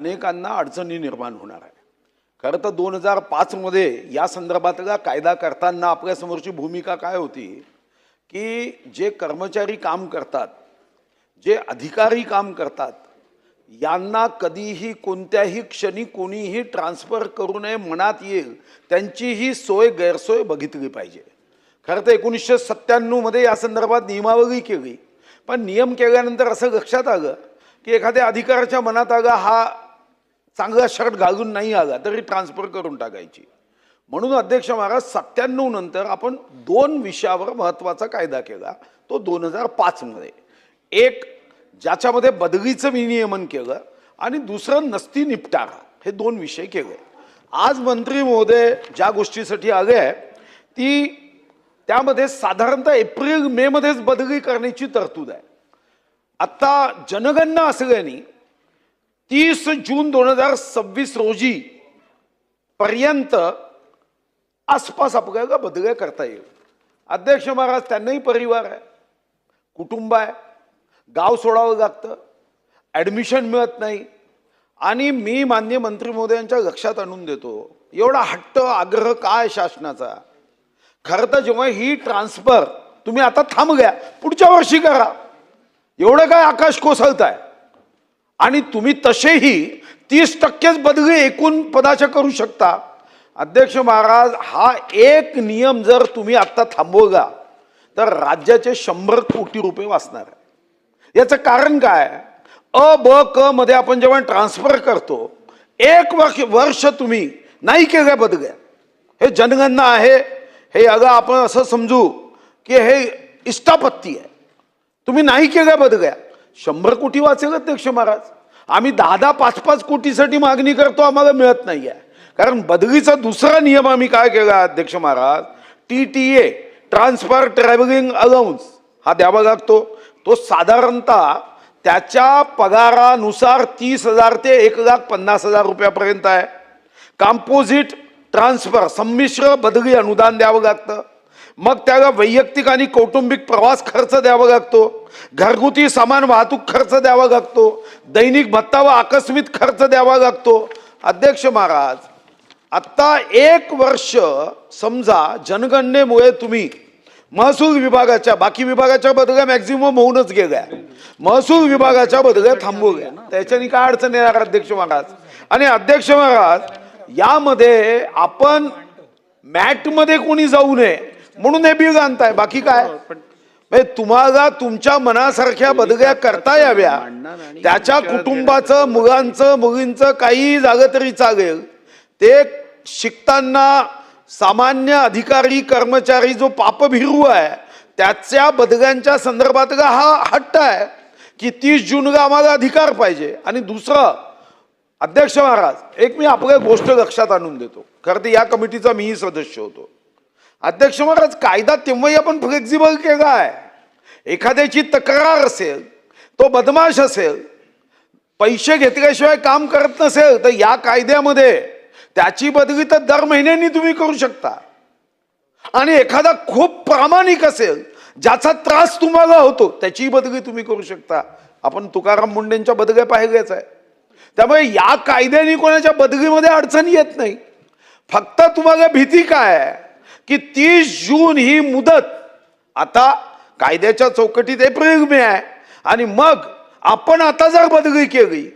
अनेकांना अडचणी निर्माण होणार आहे. खरं तर 2005 मध्ये या संदर्भातला कायदा करताना आपल्या समोरची भूमिका काय होती की जे कर्मचारी काम करतात, जे अधिकारी काम करतात, यांना कधीही कोणत्याही क्षणी कोणीही ट्रान्सफर करू नये, मनात येईल त्यांचीही सोय गैरसोय बघितली पाहिजे. खरं तर 1997 मध्ये या संदर्भात नियमावली केली, पण नियम केल्यानंतर असं लक्षात आलं की एखाद्या अधिकाऱ्याच्या मनात आला हा चांगला शर्ट घालून नाही आला तरी ट्रान्सफर करून टाकायची. म्हणून अध्यक्ष महाराज 97 नंतर आपण 2 विषयावर महत्त्वाचा कायदा केला, तो 2005 मध्ये. एक ज्याच्यामध्ये बदलीचं विनियमन केलं आणि दुसरं नसती निपटारा, हे 2 विषय केले. आज मंत्री महोदय ज्या गोष्टीसाठी आले आहे ती त्यामध्ये साधारणतः एप्रिल मे मध्येच बदली करण्याची तरतूद आहे. आता जनगणना असल्याने 30 जून 2026 रोजी पर्यंत आसपास आपल्याला बदल्या करता येईल. अध्यक्ष महाराज, त्यांनाही परिवार आहे, कुटुंब आहे, गाव सोडावं लागतं, ॲडमिशन मिळत नाही. आणि मी माननीय मंत्री महोदयांच्या लक्षात आणून देतो, एवढा हट्ट आग्रह काय शासनाचा. खरं तर जेव्हा ही ट्रान्सफर तुम्ही आता थांबल्या, पुढच्या वर्षी करा, एवढं काय आकाश कोसळताय. आणि तुम्ही तसेही 30% बदली एकूण पदाच्या करू शकता. अध्यक्ष महाराज, हा एक नियम जर तुम्ही आता थांबवला तर राज्याचे 100 कोटी रुपये वाचणार आहे. याचं कारण काय? अ ब क मध्ये आपण जेव्हा ट्रान्सफर करतो, 1 वर्ष तुम्ही नाही केल्या बदल्या, हे जनगणना आहे, हे अगं आपण असं समजू की हे इष्टापत्ती आहे, तुम्ही नाही केल्या बदल्या, 100 कोटी वाचेल. अध्यक्ष महाराज, आम्ही 10-10, 5-5 कोटीसाठी मागणी करतो, आम्हाला मिळत नाही आहे. कारण बदलीचा दुसरा नियम आम्ही काय केला अध्यक्ष महाराज, TTA ट्रान्सफर ट्रॅव्हलिंग अलाउन्स हा द्यावा लागतो. तो साधारणतः त्याच्या पगारानुसार 30,000 ते 1,50,000 रुपयापर्यंत आहे. कंपोजिट ट्रान्सफर संमिश्र बदली अनुदान द्यावं लागतं. मग त्याला वैयक्तिक आणि कौटुंबिक प्रवास खर्च द्यावा लागतो, घरगुती सामान वाहतूक खर्च द्यावा लागतो, दैनिक भत्ता व आकस्मिक खर्च द्यावा लागतो. अध्यक्ष महाराज, आता 1 वर्ष समजा जनगणनेमुळे तुम्ही महसूल विभागाच्या, बाकी विभागाच्या बदल्या मॅक्झिमम होऊनच गेल्या, महसूल विभागाच्या बदल्या थांबवल्या, त्याच्यानी काय अडचण येणार अध्यक्ष महाराज. आणि अध्यक्ष महाराज, यामध्ये आपण मॅट मध्ये कोणी जाऊ नये म्हणून हे बिल आणताय, बाकी काय. तुम्हाला तुमच्या मनासारख्या बदल्या करता याव्या, त्याच्या कुटुंबाचं, मुलांचं, मुलींचं काही झालं तरी चालेल. ते शिकताना सामान्य अधिकारी कर्मचारी जो पापभिरू आहे त्याच्या बदल्यांच्या संदर्भातला हा हट्ट आहे की 30 जूनला आम्हाला अधिकार पाहिजे. आणि दुसरं अध्यक्ष महाराज, एक मी आपल्या गोष्ट लक्षात आणून देतो, खरं तर या कमिटीचा मीही सदस्य होतो. अध्यक्ष महाराज, कायदा तेव्हाही आपण फ्लेक्झिबल केला आहे. एखाद्याची तक्रार असेल, तो बदमाश असेल, पैसे घेतल्याशिवाय काम करत नसेल, तर या कायद्यामध्ये त्याची बदली तर दर महिन्यानी तुम्ही करू शकता. आणि एखादा खूप प्रामाणिक असेल, ज्याचा त्रास तुम्हाला होतो, त्याची बदली तुम्ही करू शकता. आपण तुकाराम मुंडेंच्या बदल्या पाहिल्याच आहे. त्यामुळे या कायद्याने कोणाच्या बदलीमध्ये अडचण येत नाही. फक्त तुम्हाला भीती काय आहे की 30 जून ही मुदत आता कायद्याच्या चौकटीत एप्रिल मे आहे, आणि मग आपण आता जर बदली केली,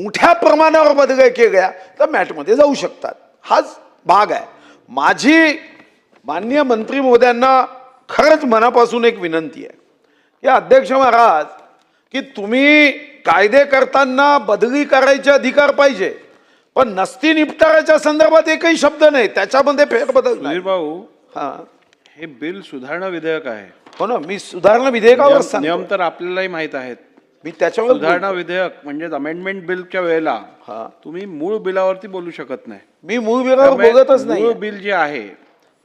मोठ्या प्रमाणावर बदल्या केल्या, तर मॅटमध्ये जाऊ शकतात. हाच भाग आहे. माझी माननीय मंत्री महोदयांना खरंच मनापासून एक विनंती आहे की अध्यक्ष महाराज, की तुम्ही कायदे करताना बदली करायचे अधिकार पाहिजे, पण नसती निपटाराच्या संदर्भात एकही शब्द नाही, त्याच्यामध्ये फेरबदल नाही. भाऊ, हा, हे बिल सुधारणा विधेयक आहे. हो ना, मी सुधारणा विधेयकावर सांगतो. नियम तर आपल्यालाही माहित आहेत. मी त्याच्यावर सुधारणा विधेयक म्हणजे अमेंडमेंट बिलच्या वेळेला तुम्ही मूळ बिलावरती बोलू शकत नाही. मी मूळ बिलावर बोलतच नाही. मूळ बिल जे आहे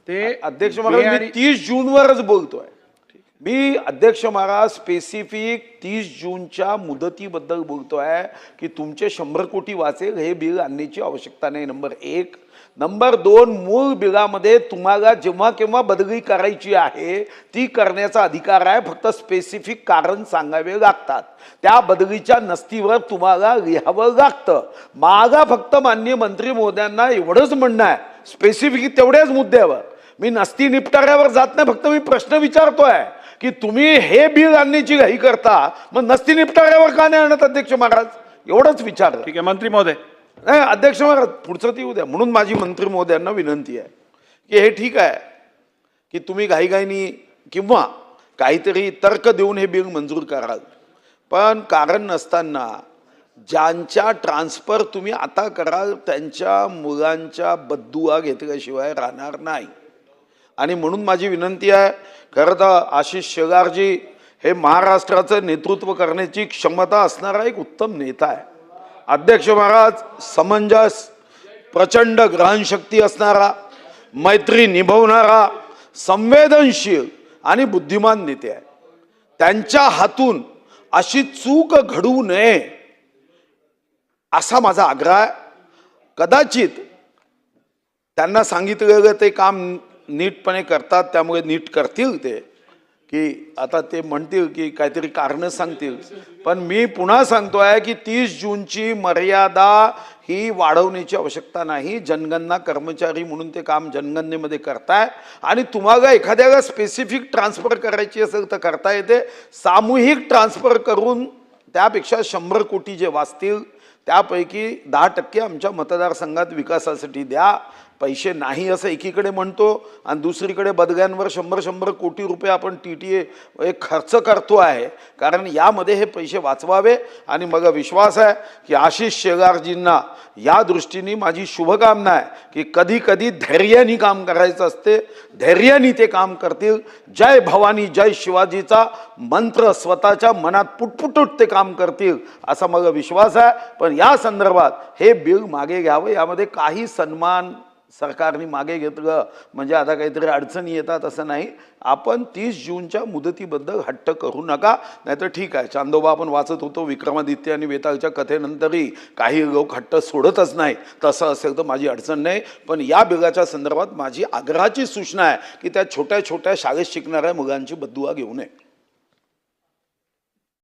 ते अध्यक्ष महाराज, मी 30 जून वरच बोलतोय. मी अध्यक्ष महाराज स्पेसिफिक 30 जूनच्या मुदतीबद्दल बोलतोय की तुमचे 100 कोटी वाचेल हे बिल आणण्याची आवश्यकता नाही. नंबर 1. नंबर 2, मूळ बिलामध्ये तुम्हाला जेव्हा केव्हा बदली करायची आहे ती करण्याचा अधिकार आहे. फक्त स्पेसिफिक कारण सांगावे लागतात. त्या बदलीच्या नसतीवर तुम्हाला लिहावं लागतं. माझा फक्त माननीय मंत्री महोदयांना एवढंच म्हणणं आहे, स्पेसिफिक तेवढ्याच मुद्द्यावर, मी नसती निपटाऱ्यावर जात नाही. फक्त मी प्रश्न विचारतोय की तुम्ही हे बिल आणण्याची घाई करता, मग नसती निपटाऱ्यावर का नाही आणत अध्यक्ष महाराज? एवढंच विचार. ठीक आहे मंत्री महोदय. नाही अध्यक्ष महाराज, पुढचं ती उद्या. म्हणून माझी मंत्री महोदयांना विनंती आहे की हे ठीक आहे की तुम्ही घाईघाईनी किंवा काहीतरी तर्क देऊन हे बिल मंजूर कराल, पण कारण नसताना ज्यांच्या ट्रान्सफर तुम्ही आता कराल त्यांच्या मुलांच्या बद्दुआ घेतल्याशिवाय राहणार नाही. आणि म्हणून माझी विनंती आहे, खरं तर आशिष शेलारजी हे महाराष्ट्राचं नेतृत्व करण्याची क्षमता असणारा एक उत्तम नेता आहे. अध्यक्ष महाराज समंजस, प्रचंड ग्रहणशक्ती असणारा, मैत्री निभवणारा, संवेदनशील आणि बुद्धिमान नेते आहे. त्यांच्या हातून अशी चूक घडू नये असा माझा आग्रह आहे. कदाचित त्यांना सांगितलेलं ते काम नीटपणे करतात, त्यामुळे नीट करतील ते, की आता ते म्हणतील की काहीतरी कारणं सांगतील. पण मी पुन्हा सांगतोय की 30 जूनची मर्यादा ही वाढवण्याची आवश्यकता नाही. जनगणना कर्मचारी म्हणून ते काम जनगणनेमध्ये करताय आणि तुम्हाला एखाद्याला स्पेसिफिक ट्रान्सफर करायची असेल तर करता येते. सामूहिक ट्रान्सफर करून त्यापेक्षा 100 कोटी जे वाचतील त्यापैकी 10% आमच्या मतदारसंघात विकासासाठी द्या. पैसे नाही असं एकीकडे म्हणतो आणि दुसरीकडे बदल्यांवर 100 कोटी रुपये आपण TTA खर्च करतो आहे, कारण यामध्ये हे पैसे वाचवावे. आणि मग विश्वास आहे की आशिष शेलारजींना या दृष्टीने माझी शुभकामना आहे की कधी कधी धैर्याने काम करायचं असते, धैर्याने ते काम करतील. जय भवानी जय शिवाजीचा मंत्र स्वतःच्या मनात पुटपुटूट ते काम करतील असा मग विश्वास आहे. पण या संदर्भात हे बिल मागे घ्यावं. यामध्ये काही सन्मान सरकारने मागे घेतलं म्हणजे आता काहीतरी अडचणी येतात असं नाही. आपण 30 जूनच्या मुदतीबद्दल हट्ट करू नका. नाहीतर ठीक आहे, चांदोबा आपण वाचत होतो, विक्रमादित्य आणि वेताळच्या कथेनंतरही काही लोक हट्ट सोडतच नाही. तसं असेल तर माझी अडचण नाही. पण या बिलाच्या संदर्भात माझी आग्रहाची सूचना आहे की त्या छोट्या छोट्या शाळेत शिकणाऱ्या मुलांची बद्दुआ घेऊ नये.